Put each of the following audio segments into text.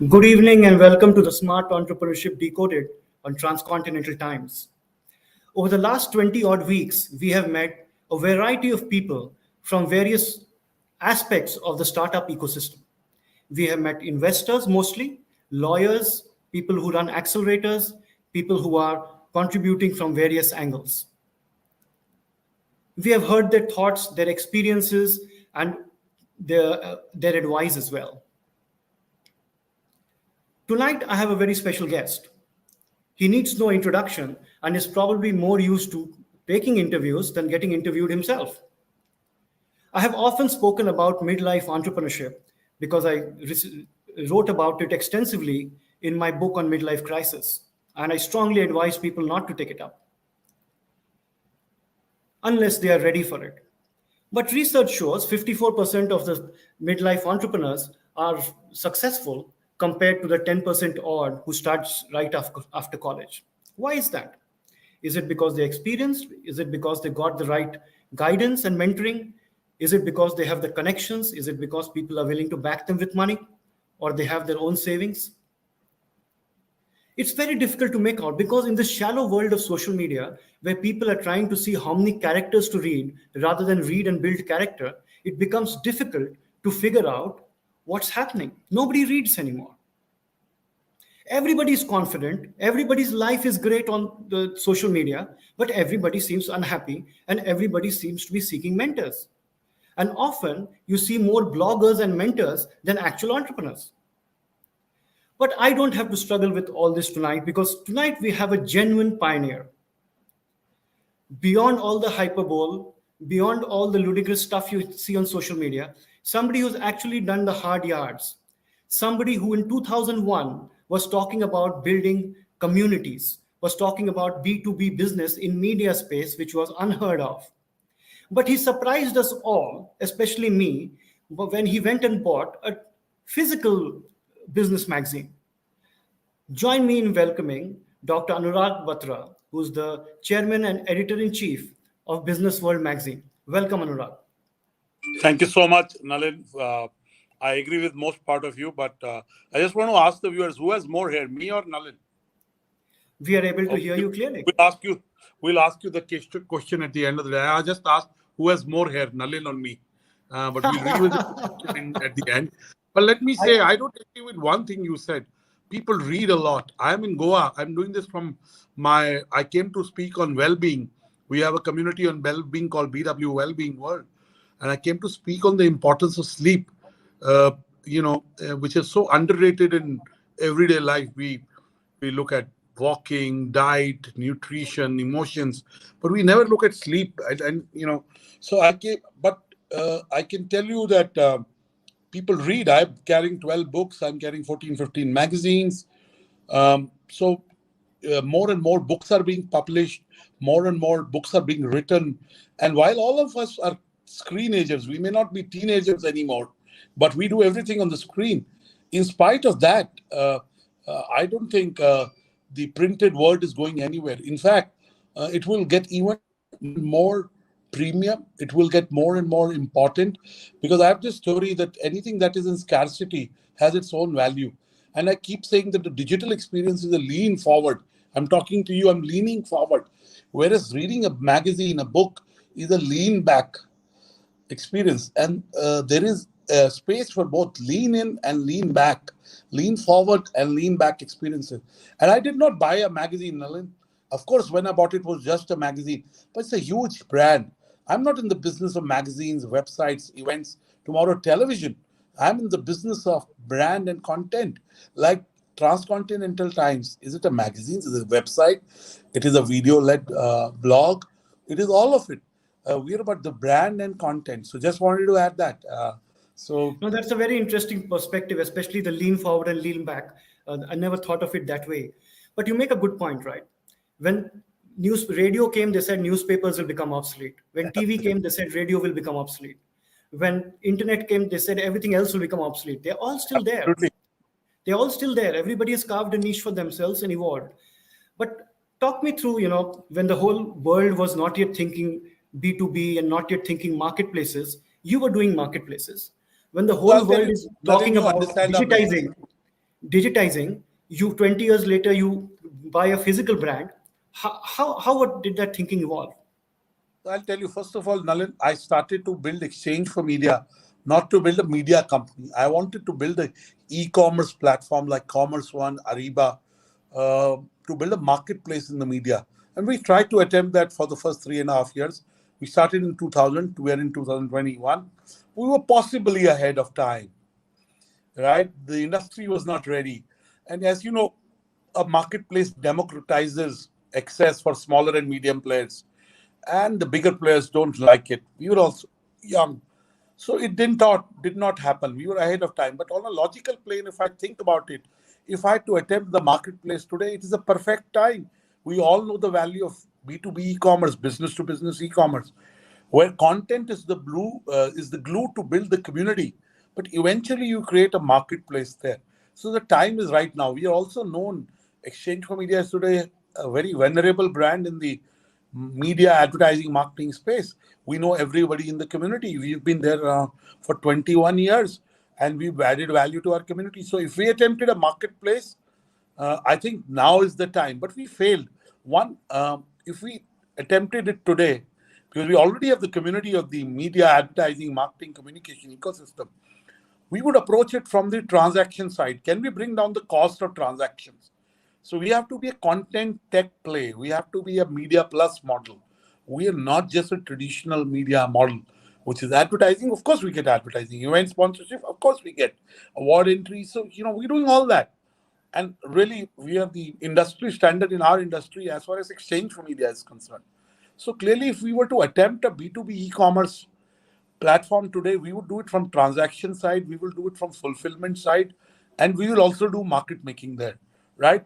Good evening and welcome to the Smart Entrepreneurship Decoded on Transcontinental Times. Over the last 20 odd weeks, we have met a variety of people from various aspects of the startup ecosystem. We have met investors mostly, lawyers, people who run accelerators, people who are contributing from various angles. We have heard their thoughts, their experiences, and their advice as well. Tonight, I have a very special guest. He needs no introduction and is probably more used to taking interviews than getting interviewed himself. I have often spoken about midlife entrepreneurship because I wrote about it extensively in my book on midlife crisis, and I strongly advise people not to take it up unless they are ready for it. But research shows 54% of the midlife entrepreneurs are successful compared to the 10% odd who starts right after college. Why is that? Is it because they're experienced? Is it because they got the right guidance and mentoring? Is it because they have the connections? Is it because people are willing to back them with money? Or they have their own savings? It's very difficult to make out because in the shallow world of social media, where people are trying to see how many characters to read rather than read and build character, it becomes difficult to figure out what's happening. Nobody reads anymore. Everybody is confident. Everybody's life is great on the social media, but everybody seems unhappy and everybody seems to be seeking mentors. And often you see more bloggers and mentors than actual entrepreneurs. But I don't have to struggle with all this tonight because tonight we have a genuine pioneer. Beyond all the hyperbole, beyond all the ludicrous stuff you see on social media, somebody who's actually done the hard yards. Somebody who in 2001 was talking about building communities, was talking about B2B business in media space, which was unheard of. But he surprised us all, especially me, when he went and bought a physical business magazine. Join me in welcoming Dr. Anurag Batra, who's the chairman and editor-in-chief of Business World magazine. Welcome, Anurag. Thank you so much, Nalin. I agree with most part of you, but I just want to ask the viewers, who has more hair, me or Nalin? We are able to hear you clearly. We'll ask you the question at the end of the day. I just asked who has more hair, Nalin or me. But we'll revisit the question at the end. But let me say, I don't agree with one thing you said. People read a lot. I'm in Goa. I'm doing this from I came to speak on well-being. We have a community on well-being called BW Well-being World. And I came to speak on the importance of sleep, which is so underrated in everyday life. We look at walking, diet, nutrition, emotions, but we never look at sleep. So I can tell you that people read. I'm carrying 12 books. I'm carrying 14, 15 magazines. More and more books are being published. More and more books are being written. And while all of us are screenagers, we may not be teenagers anymore, but we do everything on the screen. In spite of that, I don't think the printed word is going anywhere. In fact, it will get even more premium. It will get more and more important because I have this story that anything that is in scarcity has its own value. And I keep saying that the digital experience is a lean forward. I'm talking to you, I'm leaning forward. Whereas reading a magazine, a book, is a lean back experience. And there is space for both lean in and lean back, lean forward and lean back experiences. And I did not buy a magazine, Nalin. Of course, when I bought it, it was just a magazine, but it's a huge brand. I'm not in the business of magazines, websites, events, tomorrow television. I'm in the business of brand and content, like Transcontinental Times. Is it a magazine? Is it a website? It is a video-led blog. It is all of it. We're about the brand and content. So just wanted to add that. No, that's a very interesting perspective, especially the lean forward and lean back. I never thought of it that way. But you make a good point, right? When radio came, they said newspapers will become obsolete. When TV came, they said radio will become obsolete. When internet came, they said everything else will become obsolete. They're all still there. Absolutely. They're all still there. Everybody has carved a niche for themselves and evolved. But talk me through, when the whole world was not yet thinking B2B and not yet thinking marketplaces, you were doing marketplaces. When the whole world is talking about digitizing, digitizing, you 20 years later, you buy a physical brand. How did that thinking evolve? I'll tell you, first of all, Nalin, I started to build Exchange for Media, not to build a media company. I wanted to build an e-commerce platform like Commerce One, Ariba, to build a marketplace in the media. And we tried to attempt that for the first 3.5 years. We started in 2000, we are in 2021. We were possibly ahead of time, right? The industry was not ready. And as you know, a marketplace democratizes access for smaller and medium players, and the bigger players don't like it. We were also young, so it did not happen. We were ahead of time. But on a logical plane, if I think about it, if I had to attempt the marketplace today, it is a perfect time. We all know the value of B2B e-commerce, business to business e-commerce, where content is the glue to build the community. But eventually, you create a marketplace there. So the time is right now. We are also known. Exchange for Media is today a very venerable brand in the media advertising marketing space. We know everybody in the community. We've been there for 21 years, and we've added value to our community. So if we attempted a marketplace, I think now is the time. But we failed. One, if we attempted it today, because we already have the community of the media advertising marketing communication ecosystem, we would approach it from the transaction side. Can we bring down the cost of transactions? So we have to be a content tech play. We have to be a media plus model. We are not just a traditional media model, which is advertising. Of course, we get advertising. Event sponsorship, of course, we get award entry. So, we're doing all that. And really, we are the industry standard in our industry as far as Exchange for Media is concerned. So clearly, if we were to attempt a B2B e-commerce platform today, we would do it from transaction side, we will do it from fulfillment side, and we will also do market making there, right?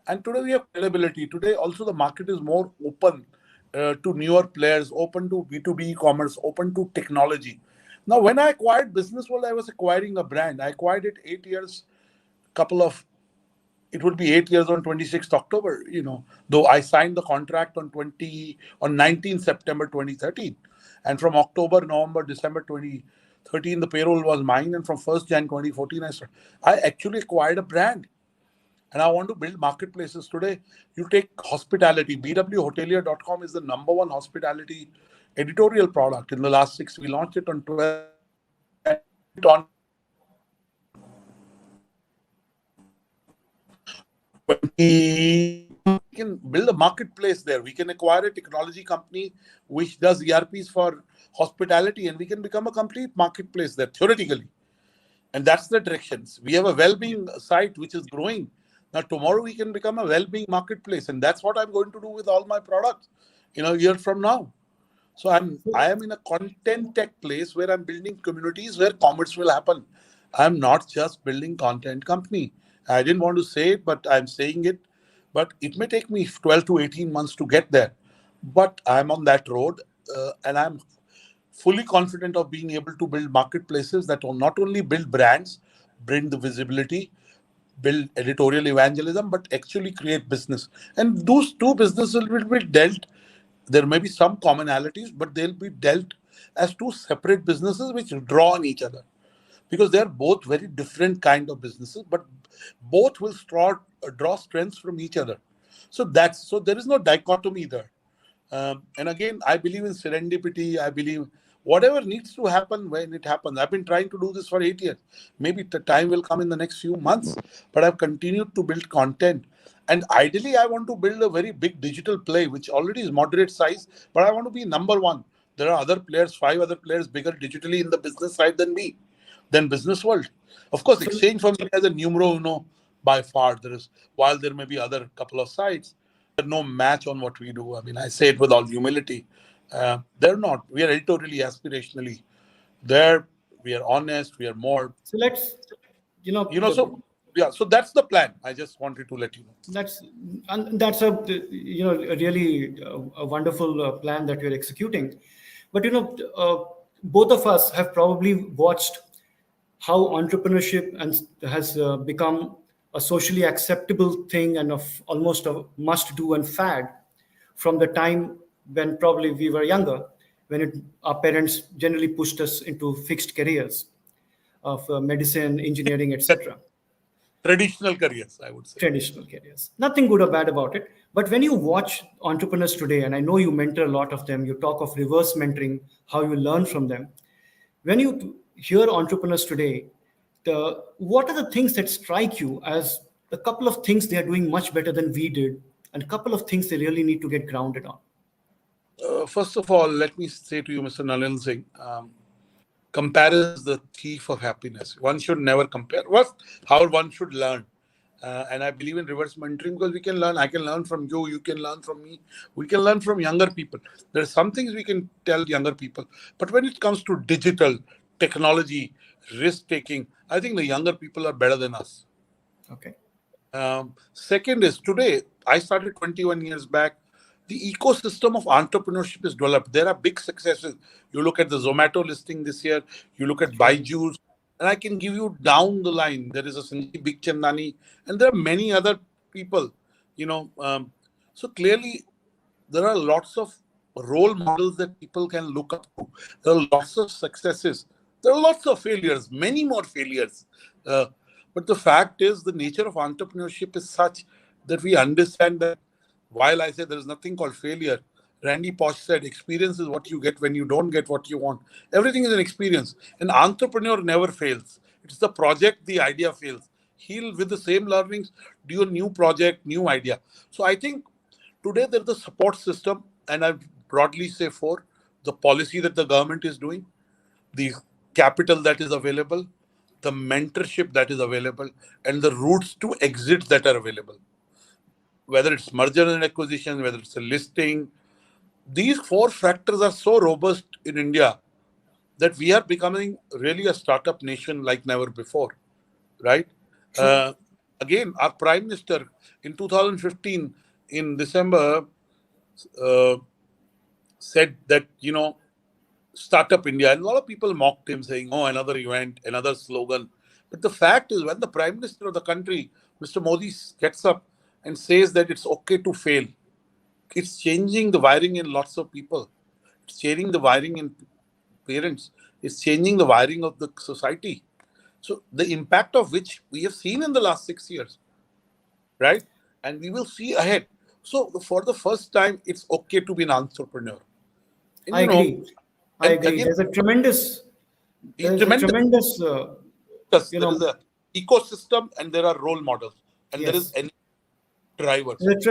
And today we have credibility. Today also the market is more open to newer players, open to B2B e-commerce, open to technology. Now, when I acquired Business World, I was acquiring a brand. I acquired it 8 years, it would be 8 years on 26th October, though I signed the contract on 19 September 2013. And from October, November, December 2013, the payroll was mine. And from 1st Jan 2014, I actually acquired a brand. And I want to build marketplaces today. You take hospitality. bwhotelier.com is the number one hospitality editorial product. In the last 6, we launched it on 12. We can build a marketplace there. We can acquire a technology company which does ERPs for hospitality, and we can become a complete marketplace there, theoretically. And that's the directions. We have a well-being site which is growing. Now, tomorrow we can become a well-being marketplace, and that's what I'm going to do with all my products, a year from now. So I am in a content tech place where I'm building communities where commerce will happen. I'm not just building content company. I didn't want to say it, but I'm saying it. But it may take me 12 to 18 months to get there. But I'm on that road, and I'm fully confident of being able to build marketplaces that will not only build brands, bring the visibility, build editorial evangelism, but actually create business. And those two businesses will be dealt. There may be some commonalities, but they'll be dealt as two separate businesses which draw on each other, because they are both very different kind of businesses, but both will draw strengths from each other. So there is no dichotomy there. And again, I believe in serendipity. I believe whatever needs to happen when it happens. I've been trying to do this for 8 years. Maybe the time will come in the next few months, but I've continued to build content. And ideally, I want to build a very big digital play, which already is moderate size, but I want to be number one. There are other players, 5 other players bigger digitally in the business side than me, than Business World. Of course, Exchange for Media has a numero uno by far. While there may be other couple of sites, there's no match on what we do. I mean, I say it with all humility. They're not. We are editorially, aspirationally there. We are honest. We are more. So let's, So that's the plan. I just wanted to let you know. That's a really a wonderful plan that you're executing. But both of us have probably watched how entrepreneurship has become a socially acceptable thing and of almost a must-do and fad from the time when probably we were younger, when our parents generally pushed us into fixed careers of medicine, engineering, etc. Traditional careers, I would say. Traditional careers. Nothing good or bad about it. But when you watch entrepreneurs today, and I know you mentor a lot of them, you talk of reverse mentoring, how you learn from them. When you hear entrepreneurs today, what are the things that strike you as a couple of things they are doing much better than we did, and a couple of things they really need to get grounded on? First of all, let me say to you, Mr. Nalin Singh, comparison is the thief of happiness. One should never compare. What? How one should learn. And I believe in reverse mentoring because we can learn. I can learn from you. You can learn from me. We can learn from younger people. There are some things we can tell younger people. But when it comes to digital, technology, risk-taking, I think the younger people are better than us. Okay. Second is today, I started 21 years back. The ecosystem of entrepreneurship is developed. There are big successes. You look at the Zomato listing this year, you look at Byju's, and I can give you down the line. There is a Sanjeev Bikhchandani, and there are many other people, So clearly, there are lots of role models that people can look up to. There are lots of successes. There are lots of failures, many more failures. But the fact is, the nature of entrepreneurship is such that we understand that while I say there is nothing called failure, Randy Pausch said, experience is what you get when you don't get what you want. Everything is an experience. An entrepreneur never fails. It's the project, the idea fails. He'll, with the same learnings, do a new project, new idea. So I think today there's the support system, and I broadly say four: the policy that the government is doing, the capital that is available, the mentorship that is available, and the routes to exit that are available. Whether it's merger and acquisition, whether it's a listing, these four factors are so robust in India that we are becoming really a startup nation like never before, right? Again, our Prime Minister in 2015, in December, said that, Startup India. And a lot of people mocked him saying, oh, another event, another slogan. But the fact is, when the Prime Minister of the country, Mr. Modi, gets up and says that it's okay to fail, it's changing the wiring in lots of people. It's changing the wiring in parents. It's changing the wiring of the society. So the impact of which we have seen in the last 6 years, right? And we will see ahead. So for the first time, it's okay to be an entrepreneur. And, I agree. Again, There's a tremendous, there is an ecosystem, and there are role models, and yes, there is any drivers. There's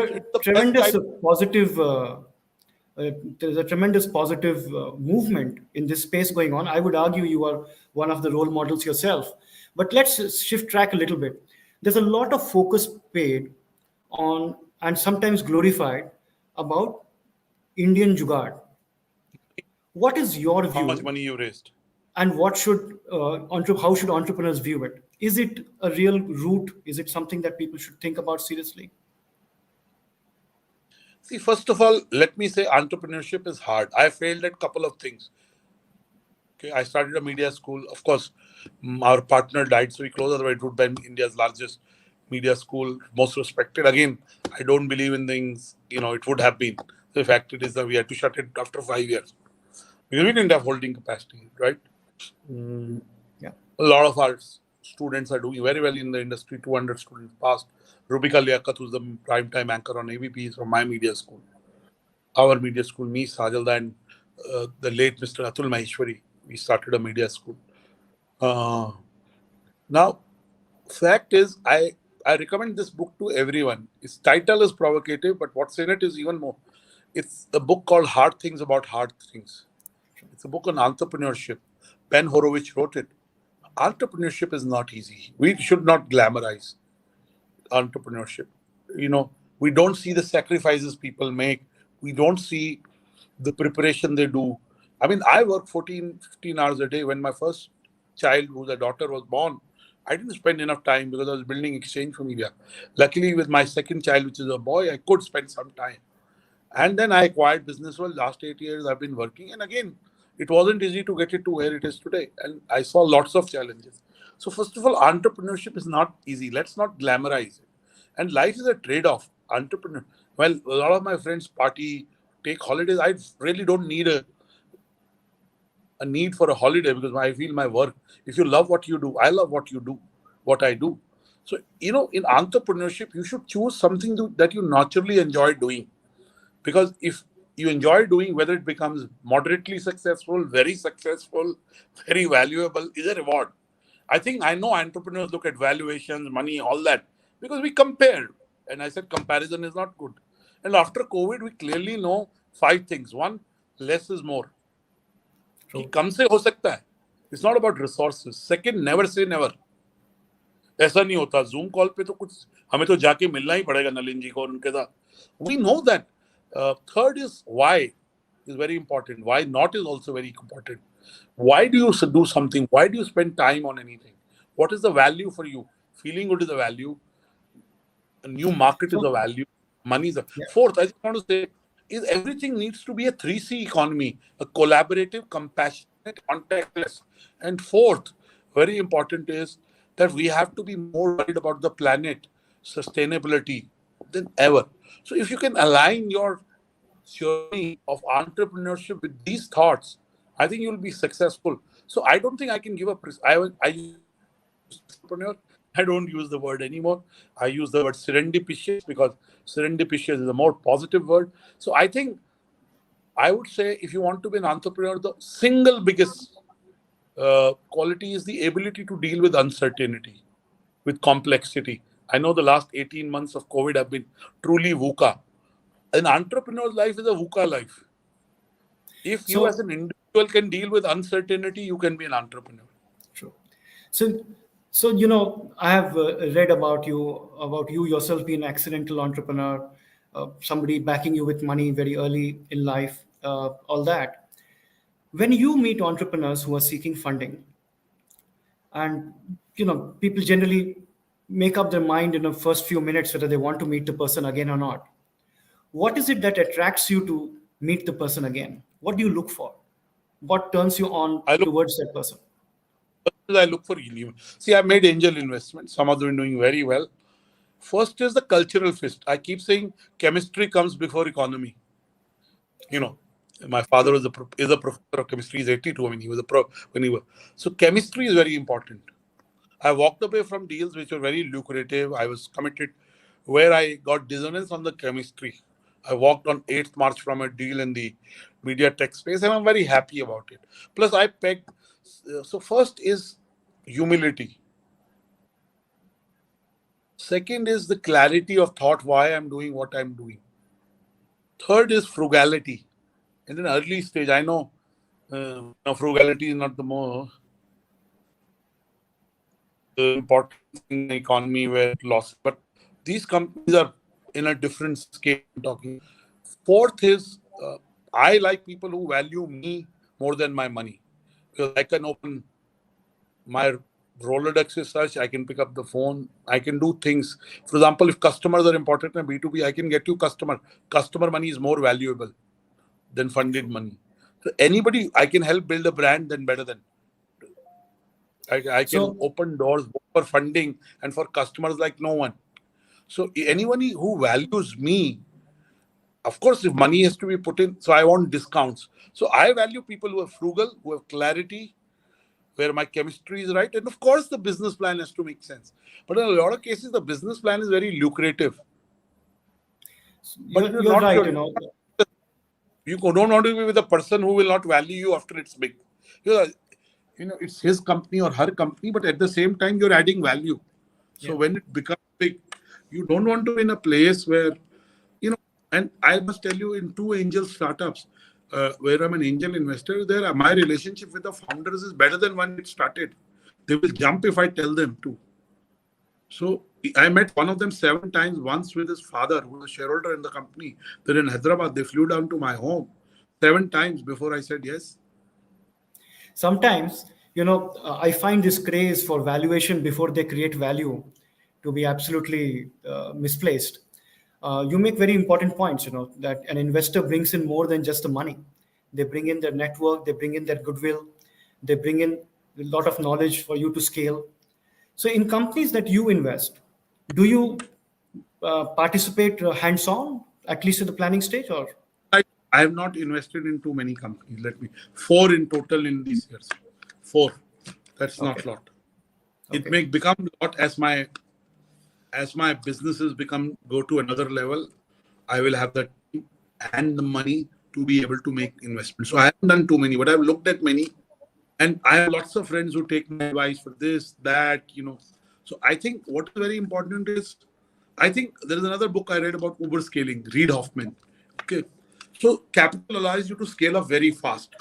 a tremendous positive movement in this space going on. I would argue you are one of the role models yourself. But let's shift track a little bit. There's a lot of focus paid on, and sometimes glorified, about Indian Jugaad. What is your view? How much money you raised? And what should how should entrepreneurs view it? Is it a real route? Is it something that people should think about seriously? See, first of all, let me say entrepreneurship is hard. I failed at a couple of things. Okay, I started a media school. Of course, our partner died, so we closed. Otherwise, it would have been India's largest media school, most respected. Again, I don't believe in things, it would have been. The fact it is that we had to shut it after 5 years. Because we didn't have holding capacity, right? Yeah. A lot of our students are doing very well in the industry. 200 students passed. Rubika Liaquat, who's the primetime anchor on ABP, is from my media school. Our media school, me, Sajalda, and the late Mr. Atul Maheshwari, we started a media school. Now, fact is, I recommend this book to everyone. Its title is provocative, but what's in it is even more. It's a book called Hard Things About Hard Things. It's a book on entrepreneurship. Ben Horowitz wrote it. Entrepreneurship is not easy. We should not glamorize entrepreneurship. We don't see the sacrifices people make. We don't see the preparation they do. I mean, I work 14, 15 hours a day. When my first child, who's a daughter, was born, I didn't spend enough time because I was building exchange for media. Luckily, with my second child, which is a boy, I could spend some time. And then I acquired Business World. Last 8 years, I've been working. And again, it wasn't easy to get it to where it is today. And I saw lots of challenges. So first of all, entrepreneurship is not easy. Let's not glamorize it. And life is a trade-off. Well, a lot of my friends party, take holidays. I really don't need a need for a holiday because I feel my work. If you love what you do, I love what you do, what I do. So, in entrepreneurship, you should choose something that you naturally enjoy doing. Because if you enjoy doing, whether it becomes moderately successful, very valuable, is a reward. I know entrepreneurs look at valuations, money, all that, because we compare. And I said comparison is not good. And after COVID, we clearly know 5 things. One, less is more. कि कम से हो सकता है. It's not about resources. Second, never say never. ऐसा नहीं होता. Zoom call पे तो कुछ हमें तो जाके मिलना ही पड़ेगा नलिन जी को और उनके साथ. We know that. Third is why is very important. Why not is also very important. Why do you do something? Why do you spend time on anything? What is the value for you? Feeling good is a value. A new market is a value. Money is a. Yeah. Fourth, I just want to say, is everything needs to be a 3C economy, a collaborative, compassionate, contactless. And fourth, very important is that we have to be more worried about the planet, sustainability than ever. So if you can align your journey of entrepreneurship with these thoughts, I think you'll be successful. So I don't think I can give a I entrepreneur. I don't use the word anymore. I use the word serendipitous because serendipitous is a more positive word. So I think I would say if you want to be an entrepreneur, the single biggest quality is the ability to deal with uncertainty, with complexity. I know the last 18 months of COVID have been truly VUCA. An entrepreneur's life is a VUCA life. If you as an individual can deal with uncertainty, you can be an entrepreneur. True. So I have read about you yourself being an accidental entrepreneur, somebody backing you with money very early in life, all that. When you meet entrepreneurs who are seeking funding, and people generally make up their mind in the first few minutes whether they want to meet the person again or not. What is it that attracts you to meet the person again? What do you look for? What turns you on towards that person? I look for see, I've made angel investments. Some of them are doing very well. First is the cultural fit. I keep saying chemistry comes before economy. My father is a professor of chemistry. He's 82. I mean, he was a pro when he was. So chemistry is very important. I walked away from deals which were very lucrative. I was committed where I got dissonance on the chemistry. I walked on 8th March from a deal in the media tech space and I'm very happy about it. Plus I pegged. So first is humility. Second is the clarity of thought, why I'm doing what I'm doing. Third is frugality. In an early stage, I know frugality is not the more important thing in the economy where loss, but these companies are in a different scale talking. Fourth is I like people who value me more than my money. Because I can open my Rolodex is such, I can pick up the phone, I can do things. For example, if customers are important in B2B, I can get you customer. Customer money is more valuable than funded money. So anybody, I can help build a brand, then better than. I can open doors for funding and for customers like no one. So anyone who values me, of course, if money has to be put in, so I want discounts. So I value people who are frugal, who have clarity, where my chemistry is right. And of course, the business plan has to make sense. But in a lot of cases, the business plan is very lucrative. But you're right, You don't want to be with a person who will not value you after it's big. It's his company or her company, but at the same time, you're adding value. So when it becomes big, you don't want to be in a place where, and I must tell you, in 2 angel startups, where I'm an angel investor, my relationship with the founders is better than when it started. They will jump if I tell them to. So I met one of them 7 times, once with his father, who was a shareholder in the company. They're in Hyderabad. They flew down to my home 7 times before I said yes. Sometimes, I find this craze for valuation before they create value to be absolutely misplaced. You make very important points, that an investor brings in more than just the money. They bring in their network, they bring in their goodwill, they bring in a lot of knowledge for you to scale. So in companies that you invest, do you participate hands-on, at least at the planning stage? Or I have not invested in too many companies. 4 in total in these years. 4. That's not a lot. It may become a lot as my as my businesses go to another level, I will have the team and the money to be able to make investments. So I haven't done too many, but I've looked at many, and I have lots of friends who take my advice for this, that. So I think what is very important is, I think there is another book I read about Uber scaling, Reid Hoffman. Okay. So capital allows you to scale up very fast.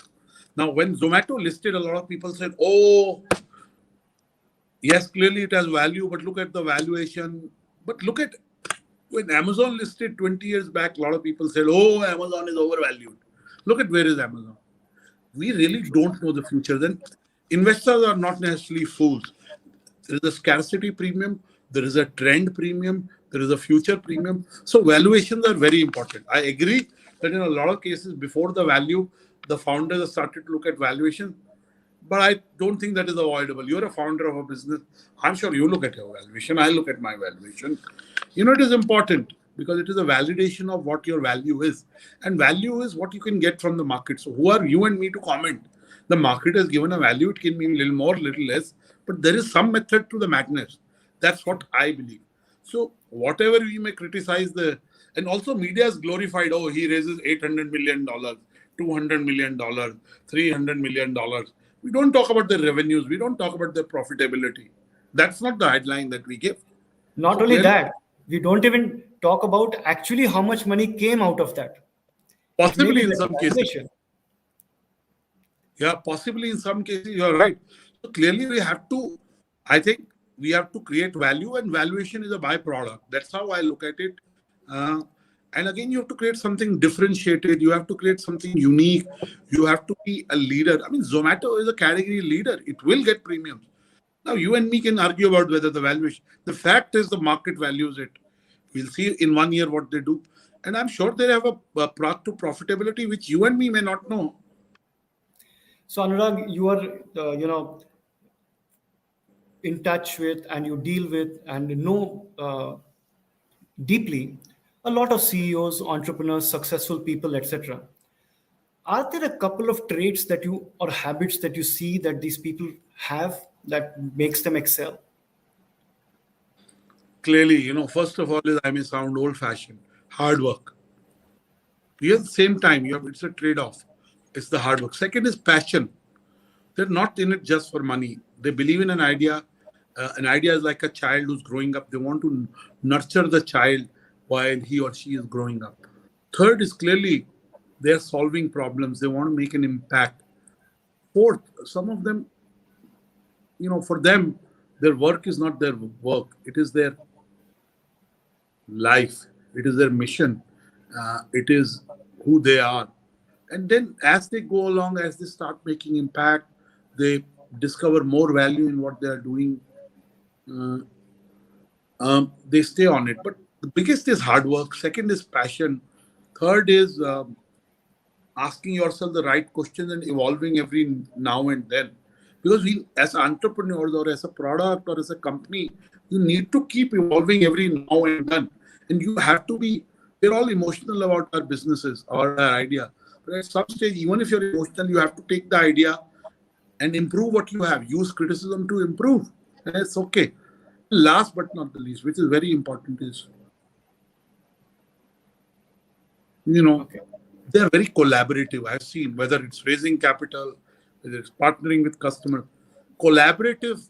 Now, when Zomato listed, a lot of people said, oh, yes, clearly it has value, but look at the valuation. But look at when Amazon listed 20 years back, a lot of people said, oh, Amazon is overvalued. Look at where is Amazon. We really don't know the future. Then investors are not necessarily fools. There is a scarcity premium, there is a trend premium, there is a future premium. So valuations are very important. I agree that in a lot of cases, before the value, the founders have started to look at valuation. But I don't think that is avoidable. You're a founder of a business. I'm sure you look at your valuation. I look at my valuation. It is important because it is a validation of what your value is. And value is what you can get from the market. So who are you and me to comment? The market has given a value. It can mean a little more, little less. But there is some method to the madness. That's what I believe. So whatever we may criticize and also media is glorified. Oh, he raises $800 million, $200 million, $300 million. We don't talk about the revenues. We don't talk about the profitability. That's not the headline that we give. Not So only clearly, that, we don't even talk about actually how much money came out of that. It may possibly be in better some cases. valuation. Yeah, possibly in some cases, you're right. So clearly I think we have to create value, and valuation is a byproduct. That's how I look at it. Uh, and again, you have to create something differentiated. You have to create something unique. You have to be a leader. I mean, Zomato is a category leader. It will get premiums. Now, you and me can argue about whether the valuation, the fact is the market values it. We'll see in 1 year what they do. And I'm sure they have a path to profitability, which you and me may not know. So Anurag, you are, in touch with and you deal with and know deeply a lot of CEOs, entrepreneurs, successful people, etc. Are there a couple of traits that you or habits that you see that these people have that makes them excel? Clearly, first of all, I may sound old-fashioned. Hard work. You at the same time, it's a trade-off. It's the hard work. Second is passion. They're not in it just for money. They believe in an idea. An idea is like a child who's growing up. They want to nurture the child while he or she is growing up. Third is clearly they're solving problems. They want to make an impact. Fourth, some of them, for them, their work is not their work. It is their life. It is their mission. It is who they are. And then as they go along, as they start making impact, they discover more value in what they are doing. They stay on it. But the biggest is hard work. Second is passion. Third is asking yourself the right questions and evolving every now and then. Because we, as entrepreneurs or as a product or as a company, you need to keep evolving every now and then. And you have to we're all emotional about our businesses or our idea. But at some stage, even if you're emotional, you have to take the idea and improve what you have. Use criticism to improve. And it's okay. Last but not the least, which is very important, is, Okay. they're very collaborative. I've seen whether it's raising capital, whether it's partnering with customers. Collaborative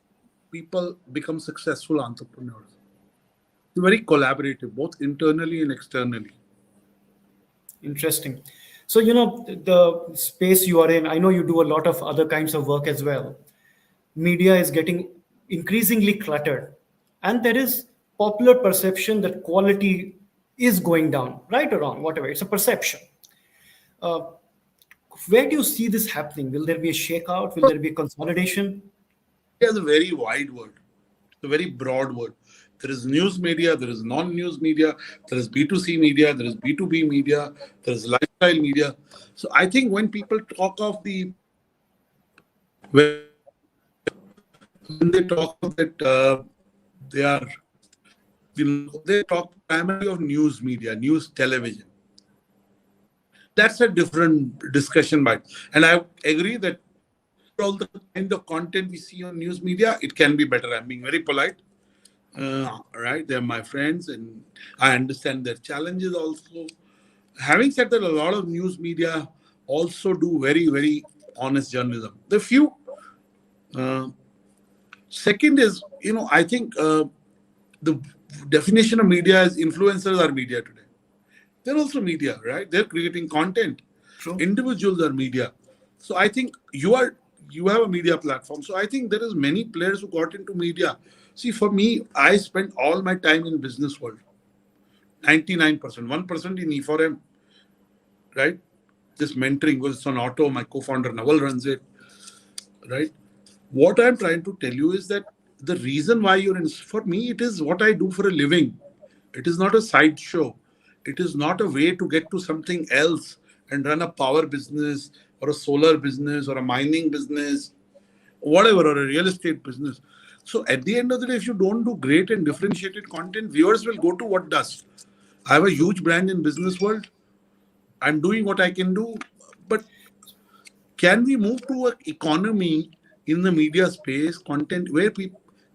people become successful entrepreneurs. They're very collaborative, both internally and externally. Interesting. So, the space you are in, I know you do a lot of other kinds of work as well. Media is getting increasingly cluttered, and there is popular perception that quality is going down, right or wrong, whatever. It's a perception. Where do you see this happening? Will there be a shakeout? Will there be a consolidation? It's a very wide word. It's a very broad word. There is news media, there is non-news media, there is B2C media, there is B2B media, there is lifestyle media. So I think when people talk of when they talk of that, they talk primarily of news media, news television. That's a different discussion, and I agree that all the kind of content we see on news media, it can be better. I'm being very polite. right? They're my friends, and I understand their challenges also. Having said that, a lot of news media also do very, very honest journalism. The few. Uh, Second is, I think the definition of media is influencers are media today. They're also media, right? They're creating content. True. Individuals are media. So I think you have a media platform. So I think there is many players who got into media. See, for me, I spent all my time in business world. 99%, 1% in E4M, right? This mentoring was on Auto. My co-founder Naval runs it, right? What I'm trying to tell you is that the reason why for me, it is what I do for a living. It is not a sideshow. It is not a way to get to something else and run a power business or a solar business or a mining business, whatever, or a real estate business. So at the end of the day, if you don't do great and differentiated content, viewers will go to what does. I have a huge brand in business world. I'm doing what I can do, but can we move to an economy in the media space, content where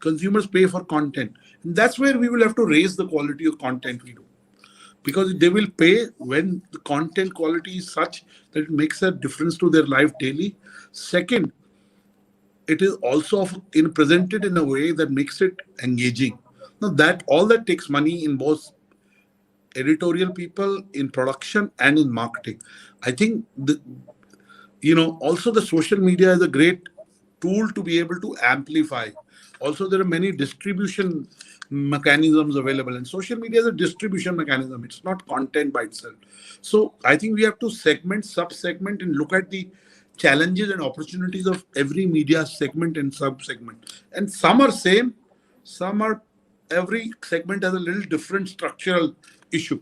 consumers pay for content? And that's where we will have to raise the quality of content we do. Because they will pay when the content quality is such that it makes a difference to their life daily. Second, it is also presented in a way that makes it engaging. Now that all that takes money in both editorial people, in production, and in marketing. I think also the social media is a great tool to be able to amplify. Also, there are many distribution mechanisms available, and social media is a distribution mechanism. It's not content by itself. So I think we have to sub-segment, and look at the challenges and opportunities of every media segment and sub-segment. And some are same, every segment has a little different structural issue.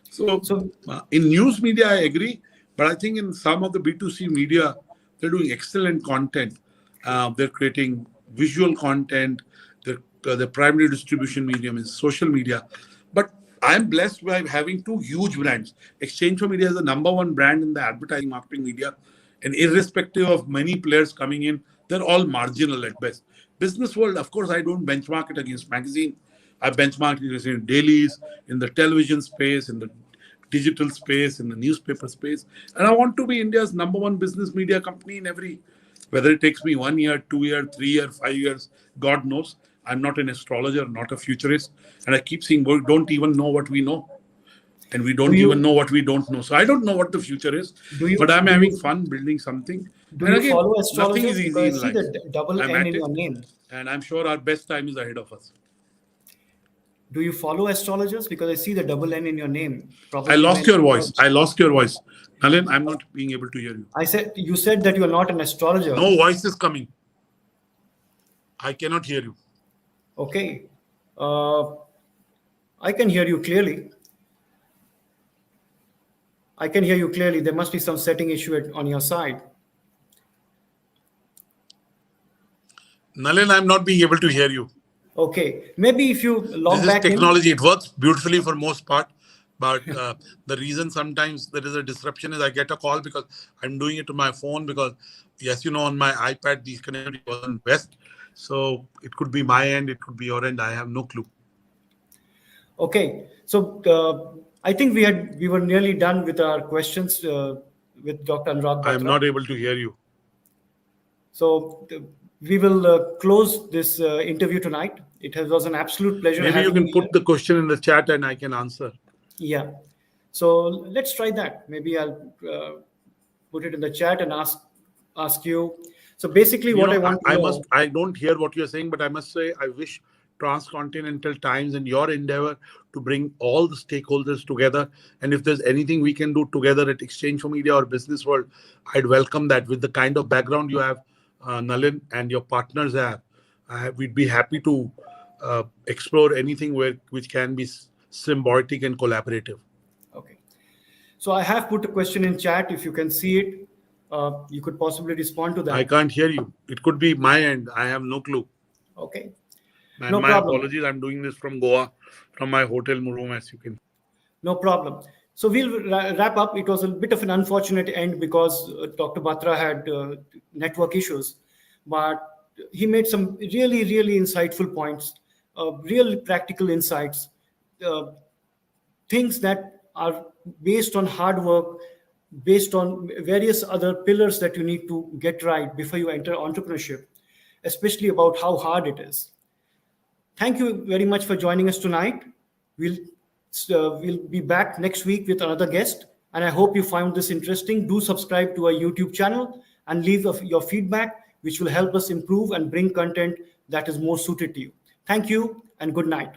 So in news media, I agree. But I think in some of the B2C media, they're doing excellent content. They're creating visual content. The primary distribution medium is social media. But I'm blessed by having two huge brands. Exchange for Media is the number one brand in the advertising marketing media. And irrespective of many players coming in, they're all marginal at best. Business world, of course, I don't benchmark it against magazine. I benchmark it in dailies, in the television space, in the digital space, in the newspaper space. And I want to be India's number one business media company in every, whether it takes me 1 year, 2 years, 3 years, 5 years, God knows. I'm not an astrologer, not a futurist. And I keep saying, we don't even know what we know. And we don't even know what we don't know. So I don't know what the future is, but I'm having fun building something. Do you follow astrology? Nothing is easy in life. I see the double N in your name. And I'm sure our best time is ahead of us. Do you follow astrologers? Because I see the double N in your name. Probably I lost your voice. Nalin, I'm not being able to hear you. You said that you are not an astrologer. No voice is coming. I cannot hear you. Okay. I can hear you clearly. There must be some setting issue on your side. Nalin, I'm not being able to hear you. Okay. Maybe if you log back in. This is technology. It works beautifully for most part. But the reason sometimes there is a disruption is I get a call because I'm doing it to my phone because, yes, on my iPad, the connectivity wasn't best. So it could be my end. It could be your end. I have no clue. Okay. So I think we were nearly done with our questions with Dr. Anurag Batra. I'm not able to hear you. So we will close this interview tonight. It was an absolute pleasure. Maybe you can put the question in the chat and I can answer. Yeah. So let's try that. Maybe I'll put it in the chat and ask you. So basically what I want to know. I don't hear what you're saying, but I must say I wish Transcontinental Times and your endeavor to bring all the stakeholders together. And if there's anything we can do together at Exchange for Media or Business World, I'd welcome that. With the kind of background you have, Nalin, and your partners have, we'd be happy to explore anything which can be symbiotic and collaborative. Okay. So I have put a question in chat. If you can see it, you could possibly respond to that. I can't hear you. It could be my end. I have no clue. Okay. And no problem. Apologies. I'm doing this from Goa, from my hotel room, as you can. No problem. So we'll wrap up. It was a bit of an unfortunate end because Dr. Batra had network issues, but he made some really, really insightful points. real practical insights, things that are based on hard work, based on various other pillars that you need to get right before you enter entrepreneurship, especially about how hard it is. Thank you very much for joining us tonight. We'll be back next week with another guest, and I hope you found this interesting. Do subscribe to our YouTube channel and leave your feedback, which will help us improve and bring content that is more suited to you. Thank you and good night.